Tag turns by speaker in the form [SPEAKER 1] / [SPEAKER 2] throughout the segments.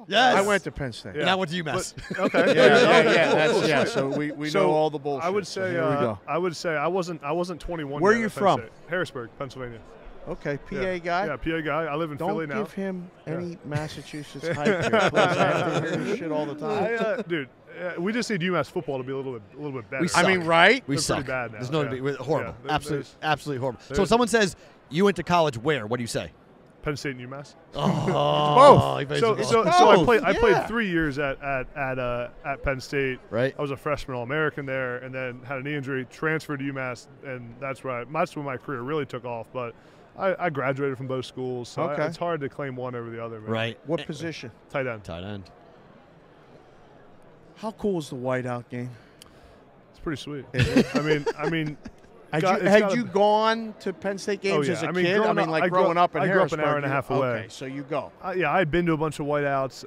[SPEAKER 1] basketball?
[SPEAKER 2] Yes.
[SPEAKER 1] I went to Penn State.
[SPEAKER 2] And I went to UMass.
[SPEAKER 3] Okay.
[SPEAKER 1] Yeah. So we know all the bullshit.
[SPEAKER 3] I would say.
[SPEAKER 1] So here we go.
[SPEAKER 3] I would say I wasn't 21.
[SPEAKER 1] Where
[SPEAKER 3] yet
[SPEAKER 1] are you
[SPEAKER 3] at Penn
[SPEAKER 1] from?
[SPEAKER 3] State. Harrisburg, Pennsylvania.
[SPEAKER 1] Okay, PA
[SPEAKER 3] Yeah.
[SPEAKER 1] guy.
[SPEAKER 3] Yeah, PA guy. I live in Philly now.
[SPEAKER 1] Don't give him any Massachusetts hype here. Please. I have to hear this shit all the time.
[SPEAKER 3] Dude, we just need UMass football to be a little bit better.
[SPEAKER 2] We suck.
[SPEAKER 1] I mean, right?
[SPEAKER 2] We
[SPEAKER 3] They're
[SPEAKER 2] suck.
[SPEAKER 3] pretty bad now.
[SPEAKER 2] There's no
[SPEAKER 3] Yeah.
[SPEAKER 2] we're horrible.
[SPEAKER 3] Yeah,
[SPEAKER 2] Absolutely horrible. So if
[SPEAKER 3] there's-
[SPEAKER 2] someone says you went to college where? What do you say?
[SPEAKER 3] Penn State and UMass.
[SPEAKER 2] Oh, he
[SPEAKER 3] So
[SPEAKER 2] basically-
[SPEAKER 3] I played 3 years at Penn State.
[SPEAKER 2] Right.
[SPEAKER 3] I was a freshman All-American there, and then had a knee injury, transferred to UMass, and that's when my career really took off. But I graduated from both schools, so
[SPEAKER 1] Okay.
[SPEAKER 3] it's hard to claim one over the other. Man.
[SPEAKER 2] Right.
[SPEAKER 1] What position?
[SPEAKER 3] Tight end.
[SPEAKER 2] Tight end.
[SPEAKER 1] How cool is the whiteout game?
[SPEAKER 3] It's pretty sweet.
[SPEAKER 1] Is
[SPEAKER 3] I mean.
[SPEAKER 1] Had you gone to Penn State games as a kid?
[SPEAKER 3] growing up- I grew
[SPEAKER 1] growing up in
[SPEAKER 3] I grew up an
[SPEAKER 1] Harrisburg,
[SPEAKER 3] hour and a half away.
[SPEAKER 1] Okay, so you go.
[SPEAKER 3] Yeah, I'd been to a bunch of whiteouts.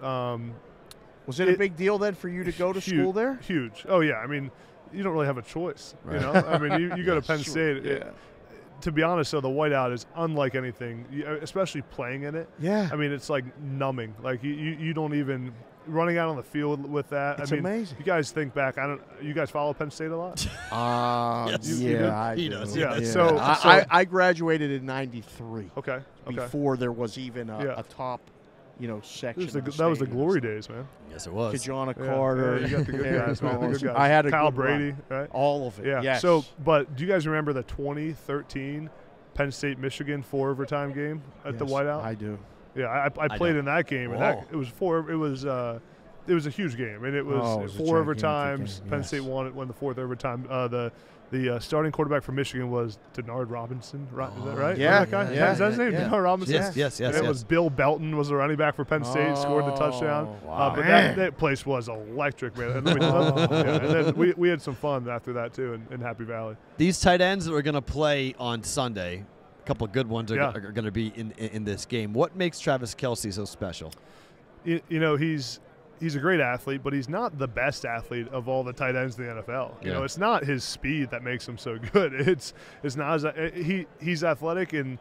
[SPEAKER 1] Was it a big deal then for you to go to school there?
[SPEAKER 3] Huge. Oh yeah. I mean, you don't really have a choice.
[SPEAKER 2] Right.
[SPEAKER 3] You know. I mean, you go to Penn
[SPEAKER 1] Sure,
[SPEAKER 3] State.
[SPEAKER 1] yeah.
[SPEAKER 3] To be honest, though, the whiteout is unlike anything, especially playing in it.
[SPEAKER 1] Yeah.
[SPEAKER 3] I mean, it's like numbing. Like you don't even running out on the field with that.
[SPEAKER 1] It's
[SPEAKER 3] I mean,
[SPEAKER 1] amazing.
[SPEAKER 3] You guys think back. You guys follow Penn State a lot?
[SPEAKER 2] Yes.
[SPEAKER 3] You do?
[SPEAKER 1] I
[SPEAKER 2] He
[SPEAKER 1] do.
[SPEAKER 2] does,
[SPEAKER 3] yeah.
[SPEAKER 2] yeah.
[SPEAKER 3] So
[SPEAKER 1] I graduated in '93.
[SPEAKER 3] Okay.
[SPEAKER 1] Before there was even
[SPEAKER 3] Yeah.
[SPEAKER 1] a top, section.
[SPEAKER 3] That was the glory days, man.
[SPEAKER 2] Yes, it was.
[SPEAKER 1] Kajana
[SPEAKER 3] Yeah,
[SPEAKER 1] Carter.
[SPEAKER 3] yeah, you got the good guys, man. The good guys.
[SPEAKER 1] I had a
[SPEAKER 3] Kyle
[SPEAKER 1] good
[SPEAKER 3] Brady,
[SPEAKER 1] run.
[SPEAKER 3] right?
[SPEAKER 1] All of it.
[SPEAKER 3] Yeah.
[SPEAKER 1] Yes.
[SPEAKER 3] So, but do you guys remember the 2013 Penn State Michigan 4 overtime game at the
[SPEAKER 1] Yes,
[SPEAKER 3] whiteout?
[SPEAKER 1] I do.
[SPEAKER 3] Yeah, I played
[SPEAKER 2] don't.
[SPEAKER 3] in that game, and
[SPEAKER 2] Whoa.
[SPEAKER 3] it was a huge game, and it was
[SPEAKER 1] a
[SPEAKER 3] 4
[SPEAKER 1] gigantic
[SPEAKER 3] overtimes.
[SPEAKER 1] game,
[SPEAKER 3] Penn
[SPEAKER 1] yes.
[SPEAKER 3] State won the 4th overtime. The starting quarterback for Michigan was Denard Robinson, right? Is that right?
[SPEAKER 1] Yeah,
[SPEAKER 3] Remember that guy?
[SPEAKER 1] yeah,
[SPEAKER 3] Is that his name?
[SPEAKER 1] yeah.
[SPEAKER 3] Denard Robinson.
[SPEAKER 2] Yes.
[SPEAKER 3] And it was Bill Belton was the running back for Penn State, scored the touchdown.
[SPEAKER 1] wow.
[SPEAKER 3] But
[SPEAKER 1] Man.
[SPEAKER 3] that place was electric, man. And then we had some fun after that too in Happy Valley.
[SPEAKER 2] These tight ends that are going to play on Sunday, a couple of good ones are,
[SPEAKER 3] Yeah.
[SPEAKER 2] are going to be in this game. What makes Travis Kelce so special?
[SPEAKER 3] He's a great athlete, but he's not the best athlete of all the tight ends in the NFL. You
[SPEAKER 2] Yeah.
[SPEAKER 3] know, it's not his speed that makes him so good. It's not he's athletic in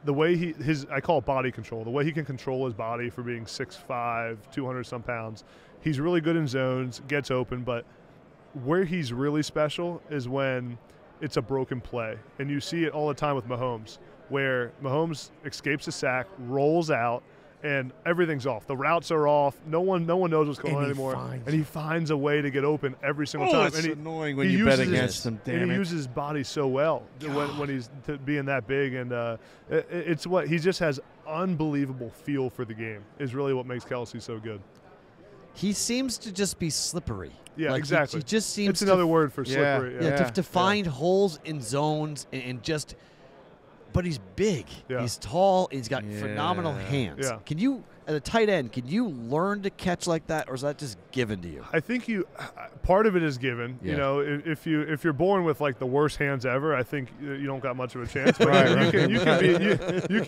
[SPEAKER 3] the way I call it body control. The way he can control his body for being 6'5", 200 some pounds. He's really good in zones, gets open, but where he's really special is when it's a broken play. And you see it all the time with Mahomes, where Mahomes escapes a sack, rolls out, and everything's off. The routes are off. No one knows what's going on anymore. And he finds a way to get a every single time.
[SPEAKER 1] It's
[SPEAKER 3] and
[SPEAKER 1] annoying when you bet against him, damn
[SPEAKER 3] and he
[SPEAKER 1] it.
[SPEAKER 3] uses his body so well when he's being that big. And it's what he just has unbelievable feel for the game is really what makes Kelce so good.
[SPEAKER 2] He seems to just be slippery.
[SPEAKER 3] Yeah,
[SPEAKER 2] Like,
[SPEAKER 3] exactly.
[SPEAKER 2] He just seems
[SPEAKER 3] it's another word for
[SPEAKER 1] Yeah.
[SPEAKER 3] slippery.
[SPEAKER 2] Yeah, to find holes in zones and just. But he's big.
[SPEAKER 3] Yeah.
[SPEAKER 2] He's tall. He's got phenomenal hands.
[SPEAKER 3] Yeah.
[SPEAKER 2] Can you, at a tight end, can you learn to catch like that, or is that just given to you?
[SPEAKER 3] I think part of it is given.
[SPEAKER 2] Yeah.
[SPEAKER 3] You know, if you're born with like the worst hands ever, I think you don't got much of a chance. But you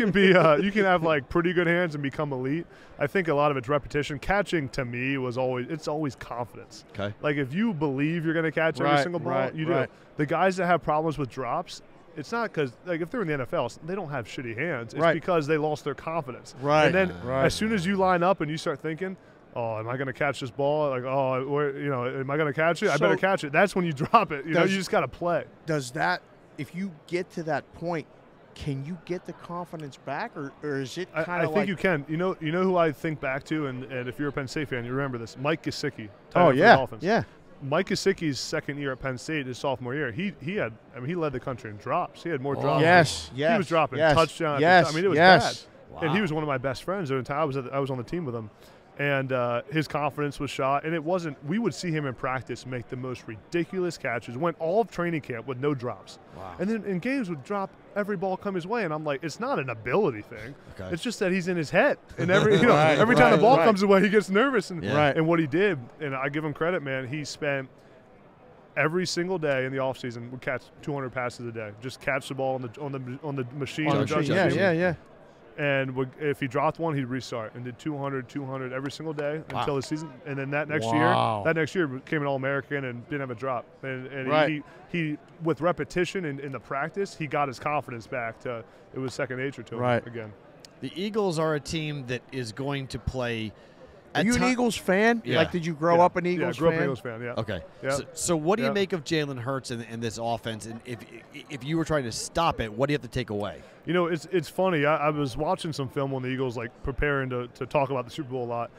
[SPEAKER 3] can have like pretty good hands and become elite. I think a lot of it's repetition. Catching to me was always confidence.
[SPEAKER 2] Okay.
[SPEAKER 3] Like if you believe you're going to catch every single ball, you do. The guys that have problems with drops, it's not because, like, if they're in the NFL, they don't have shitty hands. It's because they lost their confidence.
[SPEAKER 1] Right.
[SPEAKER 3] And then as soon as you line up and you start thinking, oh, am I going to catch this ball? Like, am I going to catch it? I better catch it. That's when you drop it. You just got to play.
[SPEAKER 1] Does that, if you get to that point, can you get the confidence back, or is it kind of like?
[SPEAKER 3] I think you can. You know who I think back to, and if you're a Penn State fan, you remember this. Mike Gesicki. For the Dolphins.
[SPEAKER 1] Yeah.
[SPEAKER 3] Mike Gesicki's second year at Penn State, his sophomore year, he led the country in drops. He had more drops.
[SPEAKER 1] Yes.
[SPEAKER 3] He was dropping touchdowns.
[SPEAKER 1] Yes.
[SPEAKER 3] I mean, it was bad.
[SPEAKER 2] Wow.
[SPEAKER 3] And he was one of my best friends. I was on the team with him, and his confidence was shot. And it wasn't. We would see him in practice make the most ridiculous catches. Went all of training camp with no drops.
[SPEAKER 2] Wow.
[SPEAKER 3] And then in games would drop every ball come his way. And I'm like, it's not an ability thing.
[SPEAKER 2] Okay.
[SPEAKER 3] It's just that he's in his head. And every time the ball comes away, he gets nervous. And and what he did, and I give him credit, man. He spent every single day in the offseason would catch 200 passes a day. Just catch the ball on the machine.
[SPEAKER 1] Yeah.
[SPEAKER 3] And if he dropped one, he'd restart and did 200 every single day until the season. And then that next year became an All-American and didn't have a drop. And he with repetition in the practice, he got his confidence back to it was second nature to him again.
[SPEAKER 2] The Eagles are a team that is going to play
[SPEAKER 1] Are you an Eagles fan?
[SPEAKER 2] Yeah.
[SPEAKER 1] Like, did you grow up an Eagles
[SPEAKER 3] grew
[SPEAKER 1] fan?
[SPEAKER 3] up an Eagles fan, yeah.
[SPEAKER 2] Okay.
[SPEAKER 3] Yeah.
[SPEAKER 2] So what do you
[SPEAKER 3] Yeah.
[SPEAKER 2] make of Jalen Hurts and this offense? And if you were trying to stop it, what do you have to take away?
[SPEAKER 3] You know, it's funny. I was watching some film on the Eagles, like preparing to talk about the Super Bowl a lot.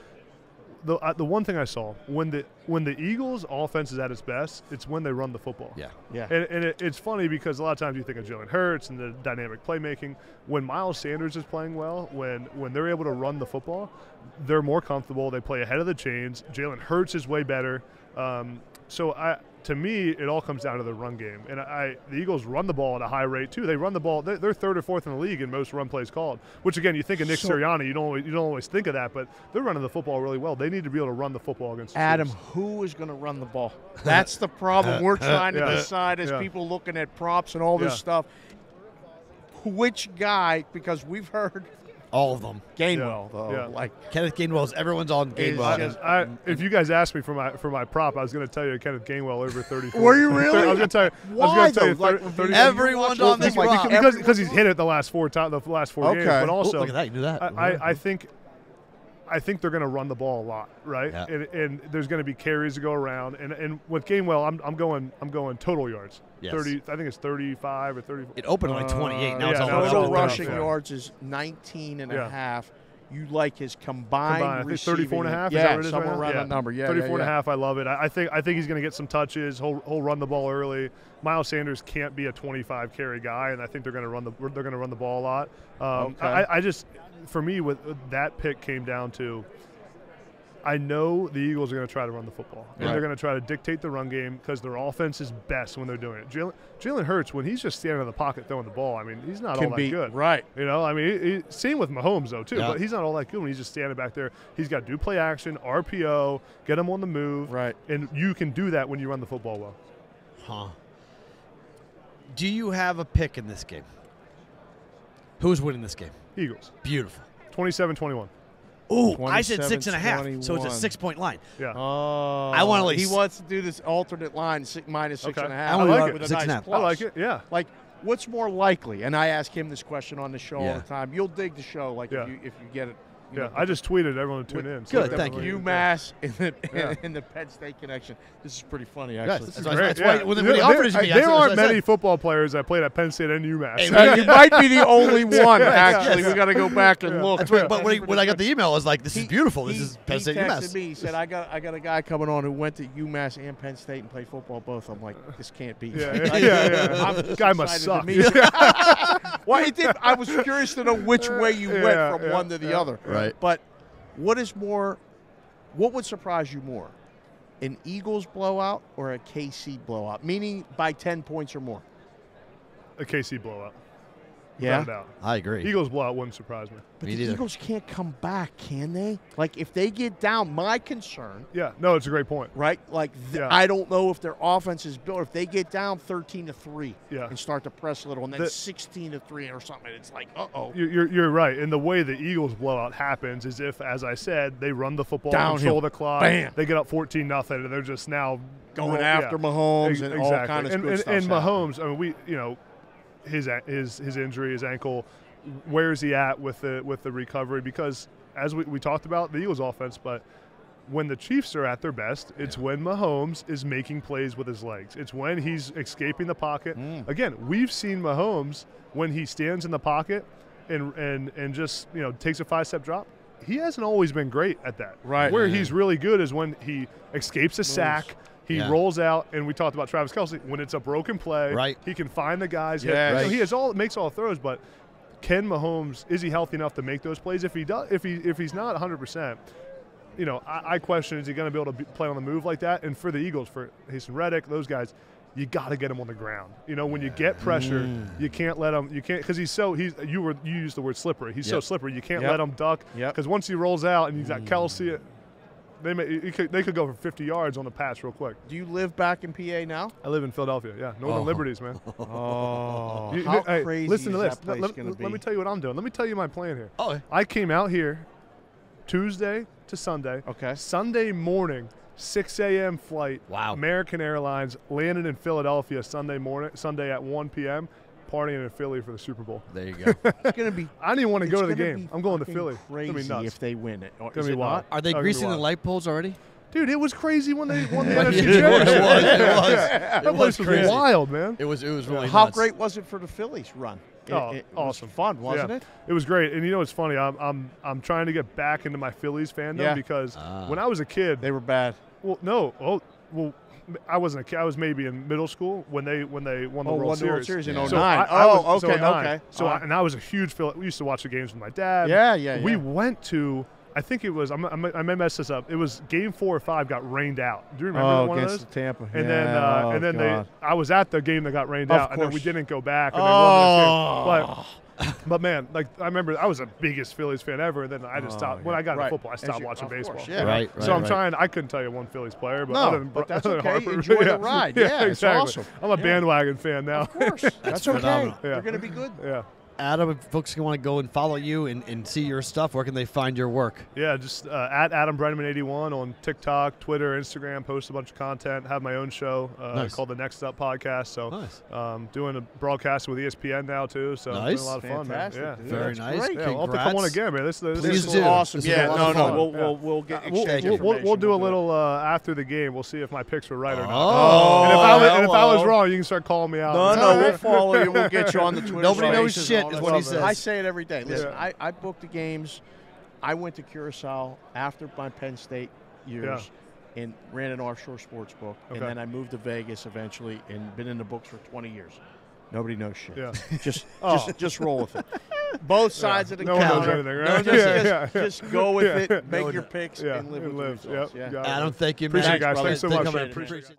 [SPEAKER 3] The one thing I saw when the Eagles' offense is at its best, it's when they run the football.
[SPEAKER 2] Yeah.
[SPEAKER 1] Yeah.
[SPEAKER 3] And it's funny because a lot of times you think of Jalen Hurts and the dynamic playmaking. When Miles Sanders is playing well, when they're able to run the football, they're more comfortable. They play ahead of the chains. Jalen Hurts is way better. To me, it all comes down to the run game. And the Eagles run the ball at a high rate too. They run the ball. They're third or fourth in the league in most run plays called. Which again, you think of Nick Sirianni, you don't always think of that, but they're running the football really well. They need to be able to run the football against the
[SPEAKER 1] Adam,
[SPEAKER 3] Chiefs.
[SPEAKER 1] who is going to run the ball? That's the problem. We're trying to
[SPEAKER 3] Yeah.
[SPEAKER 1] decide as
[SPEAKER 3] Yeah.
[SPEAKER 1] people looking at props and all this
[SPEAKER 3] Yeah.
[SPEAKER 1] stuff. Which guy? Because we've heard
[SPEAKER 2] All of them.
[SPEAKER 1] Gainwell,
[SPEAKER 3] Yeah.
[SPEAKER 1] though.
[SPEAKER 3] Yeah.
[SPEAKER 1] Like,
[SPEAKER 2] Kenneth Gainwell's. Everyone's on Gainwell.
[SPEAKER 3] If you guys asked me for my prop, I was going to tell you Kenneth Gainwell over 34.
[SPEAKER 1] Were you really?
[SPEAKER 3] I was going to tell you.
[SPEAKER 1] Why,
[SPEAKER 3] I was going to tell you
[SPEAKER 1] though?
[SPEAKER 3] 30.
[SPEAKER 2] Everyone's on this prop.
[SPEAKER 3] Because he's hit it the last four games,
[SPEAKER 1] Okay.
[SPEAKER 3] but also
[SPEAKER 2] Look at that. You knew that.
[SPEAKER 3] I think they're going to run the ball a lot, right?
[SPEAKER 2] Yeah.
[SPEAKER 3] And there's going to be carries to go around. And with Gainwell, I'm going total yards.
[SPEAKER 2] Yes.
[SPEAKER 3] 30. I think it's 35 or 34.
[SPEAKER 2] It opened at like 28. Now it's
[SPEAKER 3] yeah,
[SPEAKER 2] all
[SPEAKER 3] now it's
[SPEAKER 1] total
[SPEAKER 3] all
[SPEAKER 1] rushing
[SPEAKER 3] yeah.
[SPEAKER 1] yards is 19 and
[SPEAKER 3] Yeah.
[SPEAKER 1] a half. You like his combined
[SPEAKER 3] I think
[SPEAKER 1] receiving.
[SPEAKER 3] 34 and a half.
[SPEAKER 1] Yeah,
[SPEAKER 3] is that what it is
[SPEAKER 1] somewhere
[SPEAKER 3] right now?
[SPEAKER 1] around that number. Yeah,
[SPEAKER 3] 34 and a
[SPEAKER 1] yeah.
[SPEAKER 3] half. I love it. I think he's going to get some touches. He'll run the ball early. Miles Sanders can't be a 25 carry guy, and I think they're going to run the ball a lot.
[SPEAKER 1] Okay.
[SPEAKER 3] I just, for me, with that pick came down to, I know the Eagles are going to try to run the football, and they're going to try to dictate the run game because their offense is best when they're doing it. Jalen Hurts, when he's just standing in the pocket throwing the ball, I mean, he's not all that good.
[SPEAKER 1] Right.
[SPEAKER 3] You know, I mean, same with Mahomes, though, too.
[SPEAKER 2] Yeah.
[SPEAKER 3] But he's not all that good when he's just standing back there. He's got to do play action, RPO, get him on the move.
[SPEAKER 1] Right.
[SPEAKER 3] And you can do that when you run the football well.
[SPEAKER 2] Huh. Do you have a pick in this game? Who's winning this game?
[SPEAKER 3] Eagles.
[SPEAKER 2] Beautiful.
[SPEAKER 3] 27-21.
[SPEAKER 2] Ooh, I said 6.5, so it's
[SPEAKER 1] 27-21.
[SPEAKER 2] a 6-point line.
[SPEAKER 3] Yeah.
[SPEAKER 1] Oh,
[SPEAKER 2] I want at least-
[SPEAKER 1] He wants to do this alternate line, minus six
[SPEAKER 3] Okay.
[SPEAKER 1] and a half.
[SPEAKER 2] I wanna
[SPEAKER 3] like it.
[SPEAKER 1] with a
[SPEAKER 2] 6.5.
[SPEAKER 1] nice
[SPEAKER 3] I
[SPEAKER 1] plus.
[SPEAKER 3] like it, yeah.
[SPEAKER 1] Like, what's more likely? And I ask him this question on the show all
[SPEAKER 2] Yeah.
[SPEAKER 1] the time. You'll dig the show, like
[SPEAKER 3] Yeah.
[SPEAKER 1] if you get it. You
[SPEAKER 3] Yeah,
[SPEAKER 1] know,
[SPEAKER 3] I just tweeted everyone to tune in.
[SPEAKER 2] Good,
[SPEAKER 1] the
[SPEAKER 2] thank you.
[SPEAKER 1] UMass and the,
[SPEAKER 3] Yeah.
[SPEAKER 1] and the Penn State connection. This is pretty funny,
[SPEAKER 2] Yes,
[SPEAKER 1] actually.
[SPEAKER 2] that's
[SPEAKER 3] Great,
[SPEAKER 2] That's why
[SPEAKER 3] yeah.
[SPEAKER 2] when he offered it to me,
[SPEAKER 3] there
[SPEAKER 2] that's
[SPEAKER 3] aren't
[SPEAKER 2] what I
[SPEAKER 3] many
[SPEAKER 2] said.
[SPEAKER 3] football players that played at Penn State and UMass.
[SPEAKER 2] Hey,
[SPEAKER 1] You might be the only one, actually.
[SPEAKER 2] yes.
[SPEAKER 1] We got to go back and look.
[SPEAKER 2] That's right. But when I got the email, I was like, "This is beautiful. This is Penn State
[SPEAKER 1] He texted
[SPEAKER 2] UMass."
[SPEAKER 1] me. He said, "I got a guy coming on who went to UMass and Penn State and played football both." I'm like, "This can't be."
[SPEAKER 3] Yeah.
[SPEAKER 1] I'm
[SPEAKER 3] Guy must
[SPEAKER 1] excited to
[SPEAKER 3] suck.
[SPEAKER 1] meet- Well, it did. I was curious to know which way you went from one to the other.
[SPEAKER 2] Right.
[SPEAKER 1] But what would surprise you more? An Eagles blowout or a KC blowout? Meaning by 10 points or more.
[SPEAKER 3] A KC blowout.
[SPEAKER 1] Yeah.
[SPEAKER 3] Without a doubt.
[SPEAKER 2] I agree.
[SPEAKER 3] Eagles blowout wouldn't surprise me.
[SPEAKER 1] But
[SPEAKER 2] Me
[SPEAKER 1] the
[SPEAKER 2] neither.
[SPEAKER 1] Eagles can't come back, can they? Like, if they get down, my concern,
[SPEAKER 3] Yeah, no, it's a great point.
[SPEAKER 1] right? Like,
[SPEAKER 3] Yeah.
[SPEAKER 1] I don't know if their offense is built. If they get down 13-3
[SPEAKER 3] Yeah.
[SPEAKER 1] and start to press a little, and then 16-3 or something, it's like, uh-oh.
[SPEAKER 3] You're right. And the way the Eagles blowout happens is if, as I said, they run the football,
[SPEAKER 1] Downhill.
[SPEAKER 3] control the clock,
[SPEAKER 1] Bam.
[SPEAKER 3] they get up 14-0, and they're just now
[SPEAKER 1] Going after Mahomes and all
[SPEAKER 3] exactly.
[SPEAKER 1] kind of good
[SPEAKER 3] and
[SPEAKER 1] stuff's
[SPEAKER 3] Mahomes, I mean, his injury, his ankle, where is he at with the recovery? Because as we talked about the Eagles offense, but when the Chiefs are at their best, it's when Mahomes is making plays with his legs. It's when he's escaping the pocket. Again, we've seen Mahomes when he stands in the pocket and just takes a 5-step drop. He hasn't always been great at that.
[SPEAKER 1] Right.
[SPEAKER 3] Where he's really good is when he escapes a sack. He rolls out, and we talked about Travis Kelce. When it's a broken play,
[SPEAKER 2] Right.
[SPEAKER 3] he can find the guys.
[SPEAKER 1] Yes.
[SPEAKER 3] He makes all throws, but can Mahomes, is he healthy enough to make those plays? If he does, if he's not 100%, I question, is he going to be able to play on the move like that? And for the Eagles, for Hasten Reddick, those guys, you got to get him on the ground. When you get pressure, you can't let him. You can't, because you used the word slippery. He's so slippery. You can't let him duck. Because once he rolls out and he's got Kelce, they could go for 50 yards on the pass real quick.
[SPEAKER 1] Do you live back in PA now?
[SPEAKER 3] I live in Philadelphia. Yeah, Northern Liberties, man.
[SPEAKER 1] Oh,
[SPEAKER 3] You-
[SPEAKER 1] how
[SPEAKER 3] hey,
[SPEAKER 1] crazy
[SPEAKER 3] listen to
[SPEAKER 1] is
[SPEAKER 3] this.
[SPEAKER 1] that place
[SPEAKER 3] Let
[SPEAKER 1] going to be?
[SPEAKER 3] me tell you what I'm doing. Let me tell you my plan here.
[SPEAKER 2] Oh,
[SPEAKER 3] I came out here Tuesday to Sunday.
[SPEAKER 1] Okay.
[SPEAKER 3] Sunday morning, 6 a.m. flight.
[SPEAKER 2] Wow.
[SPEAKER 3] American Airlines landed in Philadelphia Sunday at 1 p.m. partying in Philly for the Super Bowl.
[SPEAKER 2] There you go.
[SPEAKER 1] It's going to be.
[SPEAKER 3] I didn't even want to go to the
[SPEAKER 1] it's gonna
[SPEAKER 3] game.
[SPEAKER 1] be
[SPEAKER 3] I'm going to
[SPEAKER 1] fucking
[SPEAKER 3] Philly. It's gonna be
[SPEAKER 1] Crazy
[SPEAKER 3] nuts.
[SPEAKER 1] if they win it. Or
[SPEAKER 3] It's gonna
[SPEAKER 1] is
[SPEAKER 3] be
[SPEAKER 1] it
[SPEAKER 3] wild.
[SPEAKER 1] not?
[SPEAKER 2] Are they
[SPEAKER 3] It's gonna be
[SPEAKER 2] greasing the
[SPEAKER 3] wild.
[SPEAKER 2] light poles already?
[SPEAKER 3] Dude, it was crazy when they won the NFC
[SPEAKER 2] It was.
[SPEAKER 3] Championship.
[SPEAKER 2] It was.
[SPEAKER 3] That
[SPEAKER 2] It was
[SPEAKER 3] place was
[SPEAKER 2] crazy.
[SPEAKER 3] wild, man.
[SPEAKER 2] It was really
[SPEAKER 1] How
[SPEAKER 2] nuts.
[SPEAKER 1] great was it for the Phillies run? It was
[SPEAKER 3] Awesome,
[SPEAKER 1] fun, wasn't
[SPEAKER 3] Yeah.
[SPEAKER 1] it?
[SPEAKER 3] It was great, and you know what's funny? I'm trying to get back into my Phillies fandom
[SPEAKER 1] Yeah.
[SPEAKER 3] because when I was a kid,
[SPEAKER 1] They were bad.
[SPEAKER 3] well, no, well, I wasn't a kid. I was maybe in middle school when they won the World Series.
[SPEAKER 1] in
[SPEAKER 2] Yeah.
[SPEAKER 1] 09.
[SPEAKER 3] So I was,
[SPEAKER 1] okay,
[SPEAKER 3] 09.
[SPEAKER 1] okay.
[SPEAKER 3] So and I was a huge Philly. We used to watch the games with my dad.
[SPEAKER 1] Yeah.
[SPEAKER 3] We went to. I think it was. I may mess this up. It was Game 4 or 5 got rained out. Do you remember one of
[SPEAKER 1] against
[SPEAKER 3] those?
[SPEAKER 1] the Tampa.
[SPEAKER 3] And
[SPEAKER 1] yeah.
[SPEAKER 3] then I was at the game that got rained
[SPEAKER 1] Of
[SPEAKER 3] out, and then we
[SPEAKER 1] course.
[SPEAKER 3] didn't go back. And they won the next
[SPEAKER 1] Oh.
[SPEAKER 3] game. But man, like I remember, I was the biggest Phillies fan ever, and then I just stopped. When I got into
[SPEAKER 1] Right.
[SPEAKER 3] football, I stopped
[SPEAKER 1] As you-
[SPEAKER 3] watching
[SPEAKER 1] of
[SPEAKER 3] baseball.
[SPEAKER 1] course, yeah.
[SPEAKER 2] Right.
[SPEAKER 3] So I'm
[SPEAKER 2] right.
[SPEAKER 3] trying. I couldn't tell you one Phillies player, but
[SPEAKER 1] No,
[SPEAKER 3] other than,
[SPEAKER 1] but that's
[SPEAKER 3] other than
[SPEAKER 1] okay.
[SPEAKER 3] Harper.
[SPEAKER 1] Enjoy the ride. Yeah, it's
[SPEAKER 3] exactly.
[SPEAKER 1] awesome.
[SPEAKER 3] I'm a
[SPEAKER 1] Yeah.
[SPEAKER 3] bandwagon fan now.
[SPEAKER 1] Of course. That's okay.
[SPEAKER 2] phenomenal.
[SPEAKER 3] Yeah.
[SPEAKER 1] They're going to be good.
[SPEAKER 3] Yeah.
[SPEAKER 2] Adam, if folks want to go and follow you and see your stuff, where can they find your work?
[SPEAKER 3] Yeah, just at Adam Breneman 81 on TikTok, Twitter, Instagram. Post a bunch of content. Have my own show
[SPEAKER 2] Nice.
[SPEAKER 3] called the Next Up Podcast. So
[SPEAKER 2] Nice.
[SPEAKER 3] doing a broadcast with ESPN now too. So
[SPEAKER 2] Nice.
[SPEAKER 3] doing a lot of fun, man.
[SPEAKER 1] Fantastic,
[SPEAKER 3] Yeah.
[SPEAKER 1] dude.
[SPEAKER 2] Very
[SPEAKER 1] That's
[SPEAKER 2] nice.
[SPEAKER 1] great.
[SPEAKER 3] Yeah, I'll have to come on
[SPEAKER 2] Congrats.
[SPEAKER 3] again, man. This
[SPEAKER 2] Please
[SPEAKER 3] is
[SPEAKER 2] do.
[SPEAKER 1] Awesome.
[SPEAKER 2] This is
[SPEAKER 1] Yeah,
[SPEAKER 2] a lot
[SPEAKER 1] no,
[SPEAKER 2] of
[SPEAKER 1] no.
[SPEAKER 2] fun.
[SPEAKER 1] We'll get
[SPEAKER 3] We'll,
[SPEAKER 1] exchange
[SPEAKER 3] we'll
[SPEAKER 1] information.
[SPEAKER 3] do a
[SPEAKER 1] We'll
[SPEAKER 3] little after the game. We'll see if my picks were right or not.
[SPEAKER 2] Oh.
[SPEAKER 3] And if I was
[SPEAKER 1] hello.
[SPEAKER 3] wrong, you can start calling me out.
[SPEAKER 1] No, we'll follow you. We'll get you on the Twitter.
[SPEAKER 2] Nobody knows
[SPEAKER 1] Spaces
[SPEAKER 2] shit
[SPEAKER 1] and all
[SPEAKER 2] is
[SPEAKER 1] that
[SPEAKER 2] what he
[SPEAKER 1] stuff.
[SPEAKER 2] says.
[SPEAKER 1] I say it every day. Listen,
[SPEAKER 3] Yeah.
[SPEAKER 1] I booked the games. I went to Curacao after my Penn State years and ran an offshore sports book. And
[SPEAKER 3] Okay.
[SPEAKER 1] then I moved to Vegas eventually and been in the books for 20 years. Nobody knows shit.
[SPEAKER 3] Yeah.
[SPEAKER 1] Just roll with it. Both sides of the
[SPEAKER 3] No one knows
[SPEAKER 1] counter.
[SPEAKER 3] anything, right?
[SPEAKER 1] No, just go with
[SPEAKER 3] Yeah.
[SPEAKER 1] it. Make your picks
[SPEAKER 3] Yeah.
[SPEAKER 1] and live
[SPEAKER 3] And
[SPEAKER 1] with
[SPEAKER 3] live.
[SPEAKER 1] the results.
[SPEAKER 3] Yep.
[SPEAKER 1] Yeah.
[SPEAKER 3] Got it.
[SPEAKER 2] Adam, thank you, man.
[SPEAKER 3] Appreciate it, guys.
[SPEAKER 1] brother.
[SPEAKER 3] Thanks so
[SPEAKER 2] Thank
[SPEAKER 3] much.
[SPEAKER 2] you.
[SPEAKER 1] Appreciate it.
[SPEAKER 2] Appreciate it.